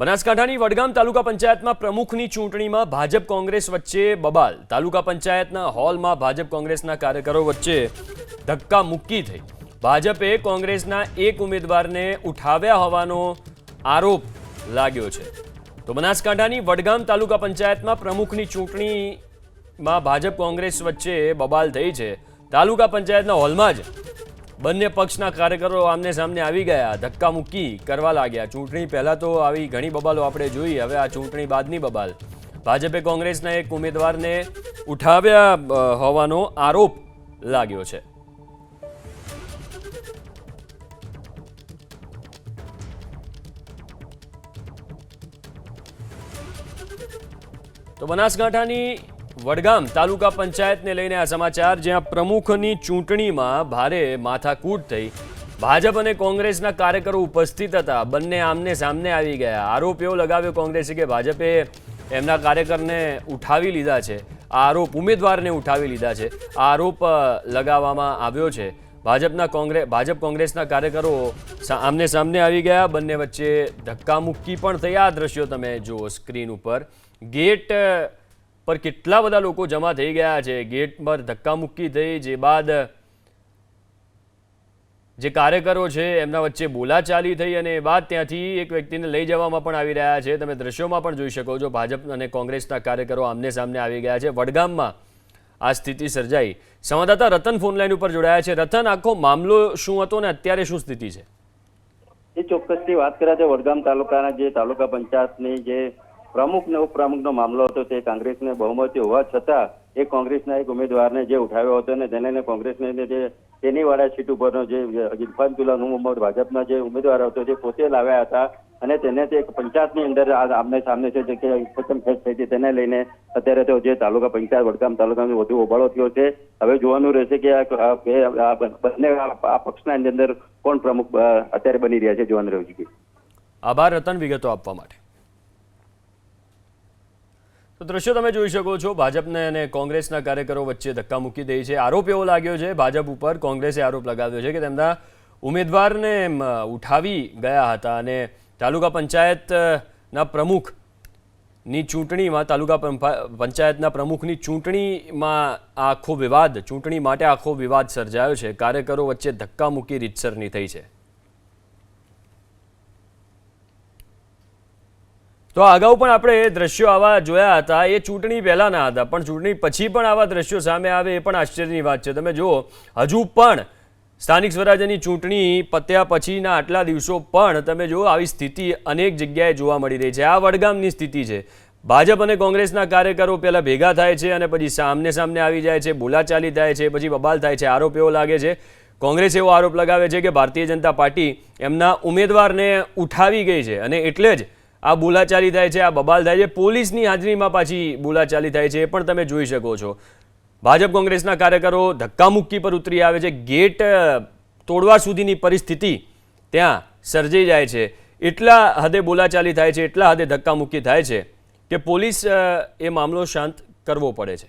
બનાસકાંઠાની વડગામ તાલુકા પંચાયતમાં પ્રમુખની ચૂંટણીમાં ભાજપ કોંગ્રેસ વચ્ચે બબાલ। તાલુકા પંચાયતના હોલમાં ભાજપ કોંગ્રેસના કાર્યકરો વચ્ચે ધક્કા મુક્કી થઈ। ભાજપે કોંગ્રેસના એક ઉમેદવારને ઉઠાવ્યા હોવાનો આરોપ લાગ્યો છે। તો બનાસકાંઠાની વડગામ તાલુકા પંચાયતમાં પ્રમુખની ચૂંટણીમાં ભાજપ કોંગ્રેસ વચ્ચે બબાલ થઈ છે। તાલુકા પંચાયતના હોલમાં જ બંને પક્ષના કાર્યકરો આમને સામને આવી ગયા, ધક્કા મુક્કી કરવા लाग्या। ચૂંટણી પહેલા તો આવી ઘણી બબાલો આપણે જોઈ, હવે આ ચૂંટણી બાદની બબાલ। ભાજપે કોંગ્રેસના એક ઉમેદવારને ઉઠાવ્યા હોવાનો આરોપ લાગ્યો છે। તો બનાસકાંઠાની વડગામ તાલુકા પંચાયતને લઈને આ સમાચાર, જ્યાં પ્રમુખની ચૂંટણીમાં ભારે માથાકૂટ થઈ। ભાજપ અને કોંગ્રેસના કાર્યકરો ઉપસ્થિત હતા, બંને આમને સામને આવી ગયા। આરોપ એવો લગાવ્યો કોંગ્રેસે કે ભાજપે એમના કાર્યકરને ઉઠાવી લીધા છે। આ આરોપ ઉમેદવારને ઉઠાવી લીધા છે, આ આરોપ લગાવવામાં આવ્યો છે। ભાજપ કોંગ્રેસના કાર્યકરો આમને સામને આવી ગયા, બંને વચ્ચે ધક્કામુક્કી પણ થઈ। આ દ્રશ્યો તમે જુઓ સ્ક્રીન ઉપર, ગેટ पर કેટલા બધા લોકો જમા થઈ ગયા છે। ગેટ પર ધક્કામુક્કી થઈ, જે બાદ જે કાર્યકરો છે એમના વચ્ચે બોલાચાલી થઈ અને બાદ ત્યાંથી એક વ્યક્તિને લઈ જવામાં પણ આવી રહ્યા છે। તમે દ્રશ્યોમાં પણ જોઈ શકો છો, ભાજપ અને કોંગ્રેસના કાર્યકરો આમને સામને આવી ગયા છે। વડગામમાં આ સ્થિતિ સર્જાઈ। સંવાદદાતા રતન ફોનલાઈન ઉપર જોડાયા છે। રતન, આખો મામલો શું હતો ને અત્યારે શું સ્થિતિ છે? એ ચોક્કસથી વાત કર્યા છે। વડગામ તાલુકાના જે તાલુકા પંચાયતની જે प्रमुख ने उपप्रमुखનો મામલો હતો, તે કોંગ્રેસને બહુમતી હોવા છતાં એ કોંગ્રેસના એક ઉમેદવારને જે ઉઠાવ્યો હતો ને તેને કોંગ્રેસને જે તેનીવાડા સીટ ઉપરનો જે ઇરફાન મુહમ્મદ ભાજપના જે ઉમેદવાર હતો તે પોતે લાવ્યા હતા અને તેને તે પંચાયતની અંદર આમને સામને છે કે પ્રથમ ફેસ થઈ હતી, તેને લઈને અત્યારે તો જે તાલુકા પંચાયત વડગામ તાલુકામાં વધુ હોબાળો થયો છે। હવે જોવાનું રહેશે કે આ બંને આ પક્ષના અંદર કોણ પ્રમુખ અત્યારે બની રહ્યા છે, જોવાનું રહ્યું છે। આભાર રતન વિગતો આપવા માટે। તો દ્રશ્યો તમે જોઈ શકો છો, ભાજપને અને કોંગ્રેસના કાર્યકરો વચ્ચે ધક્કામુક્કી થઈ છે। આરોપ એવો લાગ્યો છે ભાજપ ઉપર, કોંગ્રેસે આરોપ લગાવ્યો છે કે તેમના ઉમેદવારને ઉઠાવી ગયા હતા અને તાલુકા પંચાયતના પ્રમુખની ચૂંટણીમાં પંચાયતના પ્રમુખની ચૂંટણીમાં આખો વિવાદ, ચૂંટણી માટે આખો વિવાદ સર્જાયો છે। કાર્યકરો વચ્ચે ધક્કામુક્કી રીતસરની થઈ છે। તો અગાઉ પણ આપણે દ્રશ્યો આવા જોયા હતા, એ ચૂંટણી પહેલાના હતા, પણ ચૂંટણી પછી પણ આવા દ્રશ્યો સામે આવે એ પણ આશ્ચર્યની વાત છે। તમે જુઓ, હજુ પણ સ્થાનિક સ્વરાજ્યની ચૂંટણી પત્યા પછીના આટલા દિવસો પણ તમે જુઓ આવી સ્થિતિ અનેક જગ્યાએ જોવા મળી રહી છે। આ વડગામની સ્થિતિ છે। ભાજપ અને કોંગ્રેસના કાર્યકરો પહેલા ભેગા થાય છે અને પછી સામને સામને આવી જાય છે, બોલાચાલી થાય છે, પછી બબાલ થાય છે। આરોપ એવો લાગે છે, કોંગ્રેસ એવો આરોપ લગાવે છે કે ભારતીય જનતા પાર્ટી એમના ઉમેદવારને ઉઠાવી ગઈ છે અને એટલે જ આ બોલાચાલી થાય છે, આ બબાલ થાય છે। પોલીસની હાજરીમાં પાછી બોલાચાલી થાય છે, એ પણ તમે જોઈ શકો છો। ભાજપ કોંગ્રેસના કાર્યકરો ધક્કામુક્કી પર ઉતરી આવે છે, ગેટ તોડવા સુધીની પરિસ્થિતિ ત્યાં સર્જાઈ જાય છે। એટલા હદે બોલાચાલી થાય છે, એટલા હદે ધક્કામુક્કી થાય છે કે પોલીસ એ મામલો શાંત કરવો પડે છે।